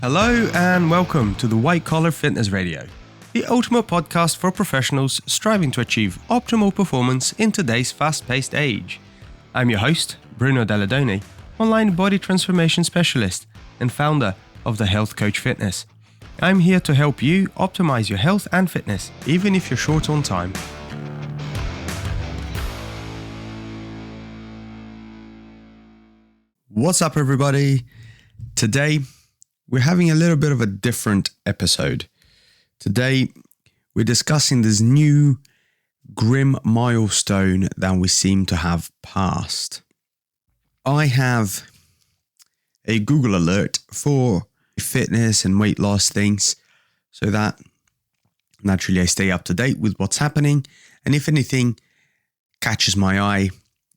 Hello and welcome to the White Collar Fitness Radio, the ultimate podcast for professionals striving to achieve optimal performance in today's fast-paced age. I'm your host, Bruno Dalladoni, online body transformation specialist and founder of the Health Coach Fitness. I'm here to help you optimize your health and fitness, even if you're short on time. What's up, everybody? Today, we're having a little bit of a different episode. Today, we're discussing this new grim milestone that we seem to have passed. I have a Google alert for fitness and weight loss things so that naturally I stay up to date with what's happening. And if anything catches my eye,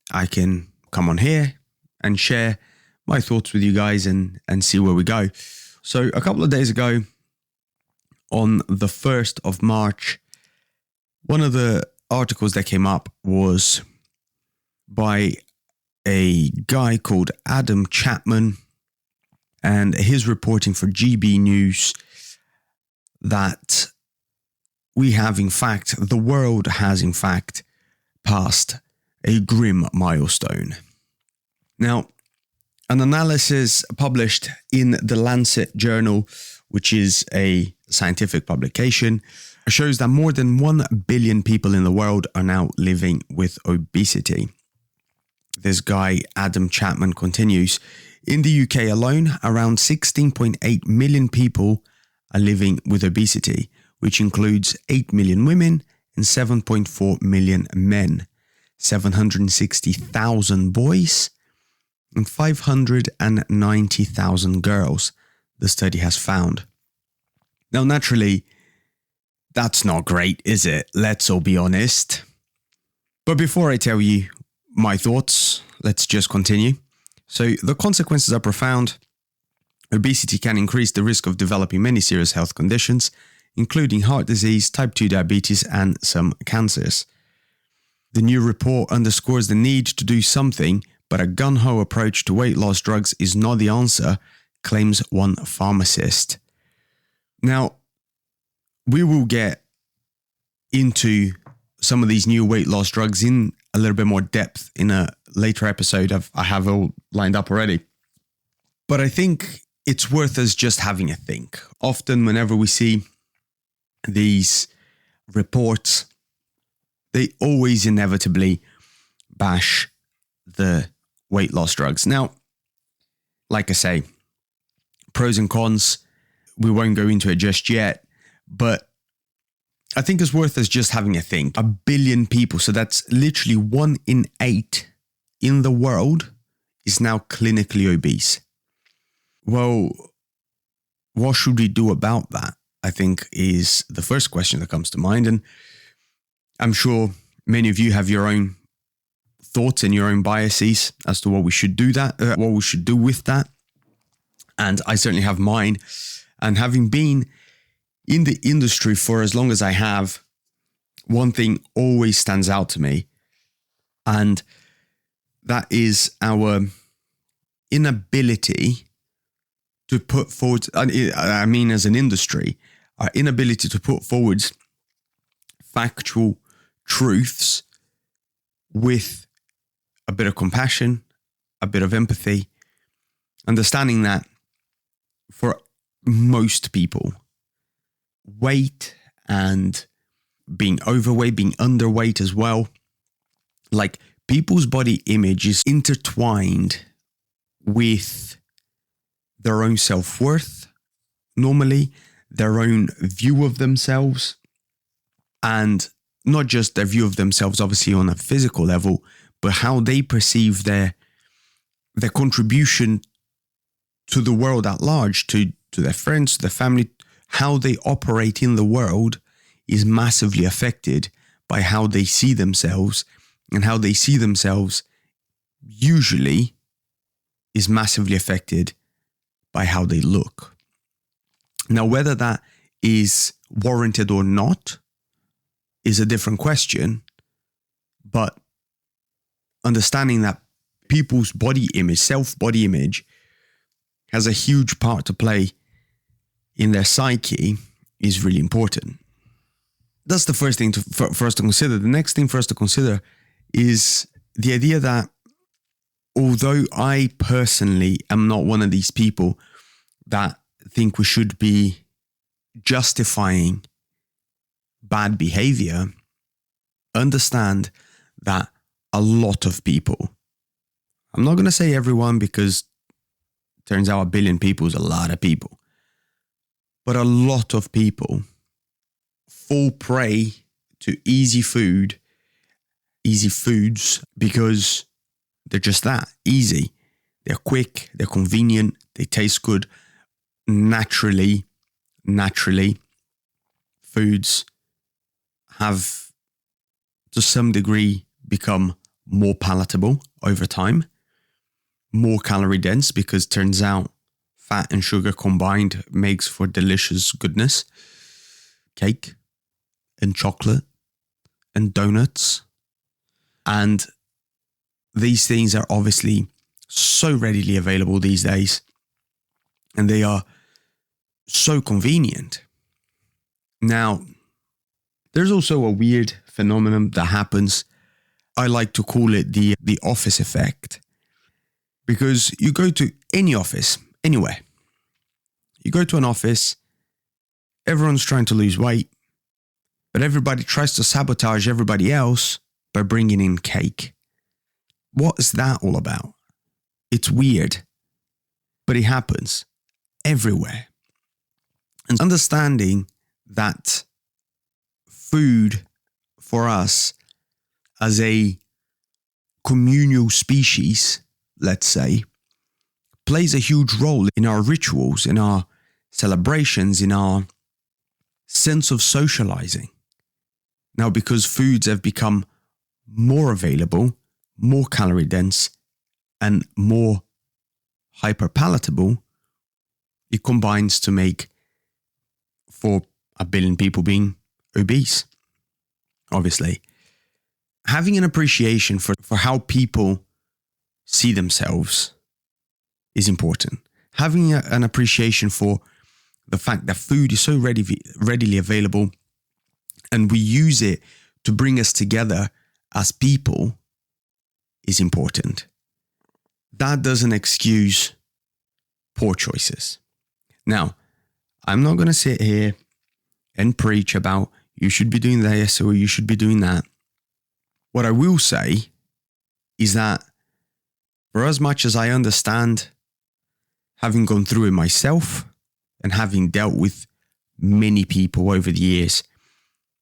I can come on here and share my thoughts with you guys and see where we go. So a couple of days ago, on the 1st of March, one of the articles that came up was by a guy called Adam Chapman, and his reporting for GB News that the world has in fact passed a grim milestone. Now, an analysis published in the Lancet journal, which is a scientific publication, shows that more than 1 billion people in the world are now living with obesity. This guy, Adam Chapman, continues, in the UK alone, around 16.8 million people are living with obesity, which includes 8 million women and 7.4 million men, 760,000 boys, and 590,000 girls, the study has found. Now, naturally, that's not great, is it? Let's all be honest. But before I tell you my thoughts, let's just continue. So, the consequences are profound. Obesity can increase the risk of developing many serious health conditions, including heart disease, type 2 diabetes, and some cancers. The new report underscores the need to do something, but a gung-ho approach to weight loss drugs is not the answer, claims one pharmacist. Now, we will get into some of these new weight loss drugs in a little bit more depth in a later episode. I have all lined up already. But I think it's worth us just having a think. Often, whenever we see these reports, they always inevitably bash the weight loss drugs. Now, like I say, pros and cons, we won't go into it just yet, but I think it's worth us just having a think. 1 billion people, so that's literally 1 in 8 in the world is now clinically obese. Well, what should we do about that? I think is the first question that comes to mind. And I'm sure many of you have your own thoughts and your own biases as to what we should do with that. And I certainly have mine. And having been in the industry for as long as I have, one thing always stands out to me, and that is our inability to put forward, I mean as an industry, our inability to put forward factual truths with a bit of compassion, a bit of empathy, understanding that for most people, weight and being overweight, being underweight as well, like people's body image is intertwined with their own self-worth, normally their own view of themselves, and not just their view of themselves, obviously on a physical level, but how they perceive their contribution to the world at large, to their friends, to their family, how they operate in the world is massively affected by how they see themselves, and how they see themselves usually is massively affected by how they look. Now, whether that is warranted or not is a different question, but understanding that people's body image, self-body image, has a huge part to play in their psyche is really important. That's the first thing for us to consider. The next thing for us to consider is the idea that although I personally am not one of these people that think we should be justifying bad behavior, understand that a lot of people, I'm not going to say everyone because it turns out 1 billion people is a lot of people, but a lot of people fall prey to easy foods because they're just that easy. They're quick, they're convenient, they taste good. Naturally, foods have to some degree become more palatable over time, more calorie dense, because turns out fat and sugar combined makes for delicious goodness. Cake and chocolate and donuts. And these things are obviously so readily available these days, and they are so convenient. Now, there's also a weird phenomenon that happens. I like to call it the office effect, because you go to any office, anywhere. You go to an office, everyone's trying to lose weight, but everybody tries to sabotage everybody else by bringing in cake. What is that all about? It's weird, but it happens everywhere. And understanding that food for us as a communal species, let's say, plays a huge role in our rituals, in our celebrations, in our sense of socializing. Now, because foods have become more available, more calorie dense, and more hyper-palatable, it combines to make for 1 billion people being obese, obviously. Having an appreciation for how people see themselves is important. Having an appreciation for the fact that food is so readily available and we use it to bring us together as people is important. That doesn't excuse poor choices. Now, I'm not going to sit here and preach about you should be doing this or you should be doing that. What I will say is that for as much as I understand, having gone through it myself and having dealt with many people over the years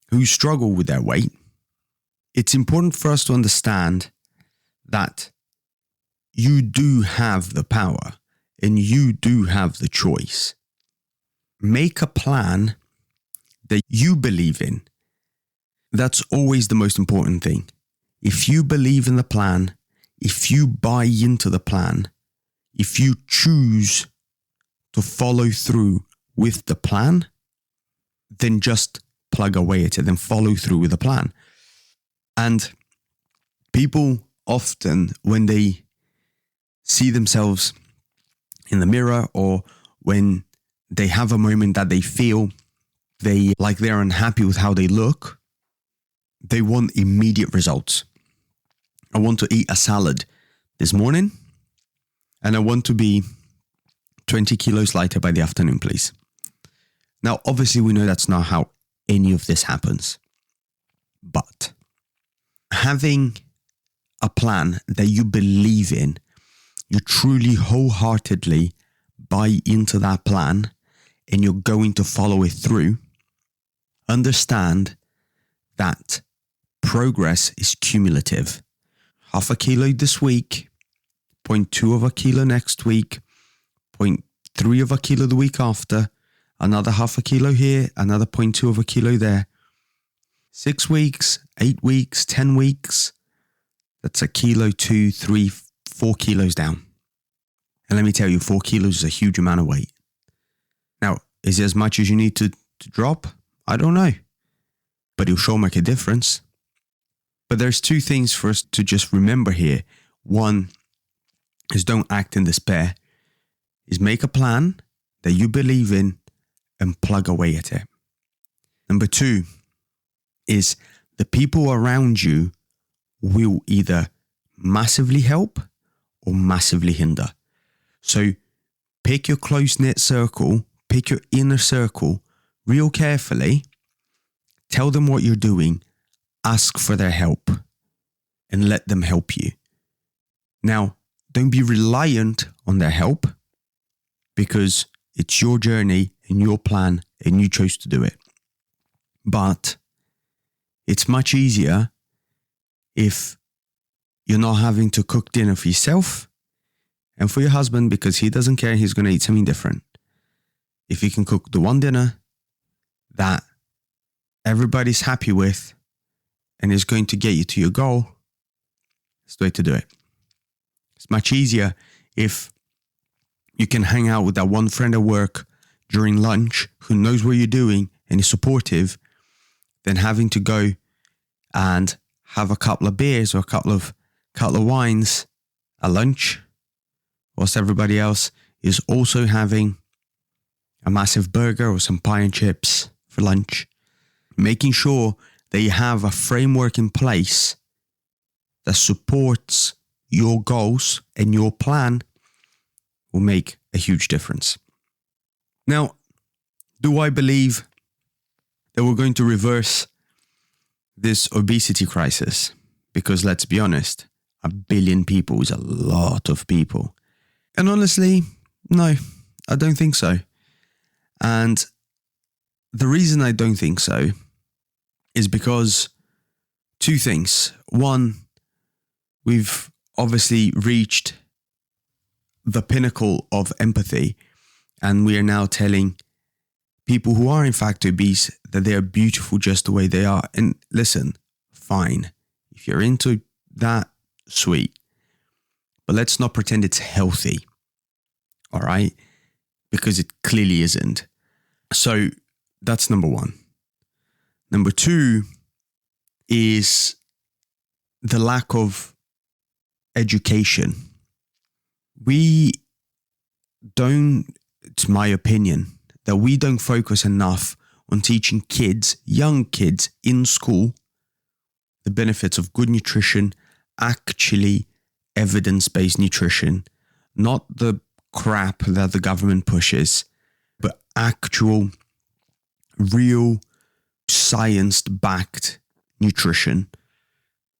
who struggle with their weight, it's important for us to understand that you do have the power and you do have the choice. Make a plan that you believe in. That's always the most important thing. If you believe in the plan, if you buy into the plan, if you choose to follow through with the plan, then just plug away at it, then follow through with the plan. And people often, when they see themselves in the mirror or when they have a moment that they feel they're unhappy with how they look, they want immediate results. I want to eat a salad this morning and I want to be 20 kilos lighter by the afternoon, please. Now, obviously, we know that's not how any of this happens. But having a plan that you believe in, you truly wholeheartedly buy into that plan and you're going to follow it through, understand that progress is cumulative. 0.5 kilo this week, 0.2 of a kilo next week, 0.3 of a kilo the week after, another 0.5 kilo here, another 0.2 of a kilo there. 6 weeks, 8 weeks, 10 weeks, that's 1 kilo, 2, 3, 4 kilos down. And let me tell you, 4 kilos is a huge amount of weight. Now, is it as much as you need to drop? I don't know. But it'll sure make a difference. But there's 2 things for us to just remember here. One is don't act in despair. Is make a plan that you believe in and plug away at it. Number 2 is the people around you will either massively help or massively hinder. So pick your close-knit circle, pick your inner circle real carefully, tell them what you're doing, ask for their help, and let them help you. Now, don't be reliant on their help, because it's your journey and your plan and you chose to do it. But it's much easier if you're not having to cook dinner for yourself and for your husband, because he doesn't care, he's going to eat something different. If you can cook the one dinner that everybody's happy with and is going to get you to your goal, it's the way to do it. It's much easier if you can hang out with that one friend at work during lunch who knows what you're doing and is supportive, than having to go and have a couple of beers or a couple of wines at lunch, whilst everybody else is also having a massive burger or some pie and chips for lunch. Making sure that you have a framework in place that supports your goals and your plan will make a huge difference. Now, do I believe that we're going to reverse this obesity crisis? Because let's be honest, 1 billion people is a lot of people. And honestly, no, I don't think so. And the reason I don't think so is because 2 things. One, we've obviously reached the pinnacle of empathy, and we are now telling people who are in fact obese that they are beautiful just the way they are. And listen, fine. If you're into that, sweet. But let's not pretend it's healthy. All right? Because it clearly isn't. So that's number 1. Number 2 is the lack of education. We don't, it's my opinion, that we don't focus enough on teaching kids, young kids in school, the benefits of good nutrition, actually evidence-based nutrition, not the crap that the government pushes, but actual, real, science-backed nutrition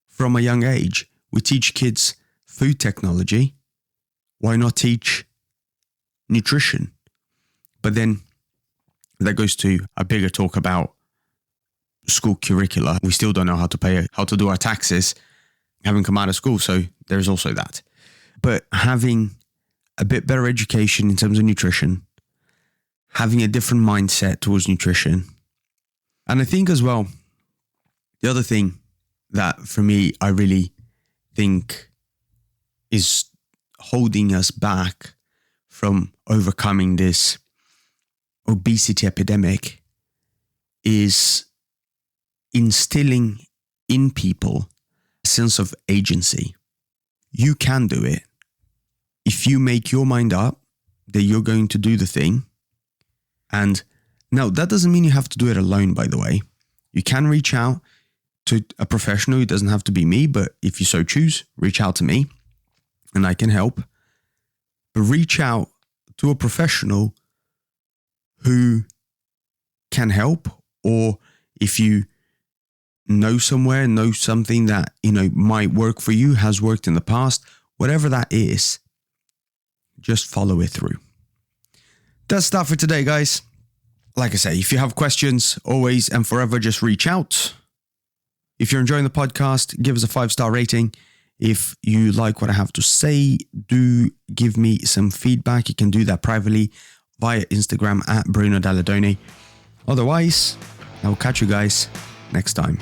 from a young age. We teach kids food technology. Why not teach nutrition? But then that goes to a bigger talk about school curricula. We still don't know how to do our taxes, having come out of school. So there's also that. But having a bit better education in terms of nutrition, having a different mindset towards nutrition. And I think as well, the other thing that for me, I really think is holding us back from overcoming this obesity epidemic is instilling in people a sense of agency. You can do it. If you make your mind up that you're going to do the thing. And now that doesn't mean you have to do it alone, by the way. You can reach out to a professional. It doesn't have to be me, but if you so choose, reach out to me and I can help. But reach out to a professional who can help, or if you know something that, might work for you, has worked in the past, whatever that is, just follow it through. That's that for today, guys. Like I say, if you have questions, always and forever, just reach out. If you're enjoying the podcast, give us a 5-star rating. If you like what I have to say, do give me some feedback. You can do that privately via Instagram at Bruno Dalladoni. Otherwise, I will catch you guys next time.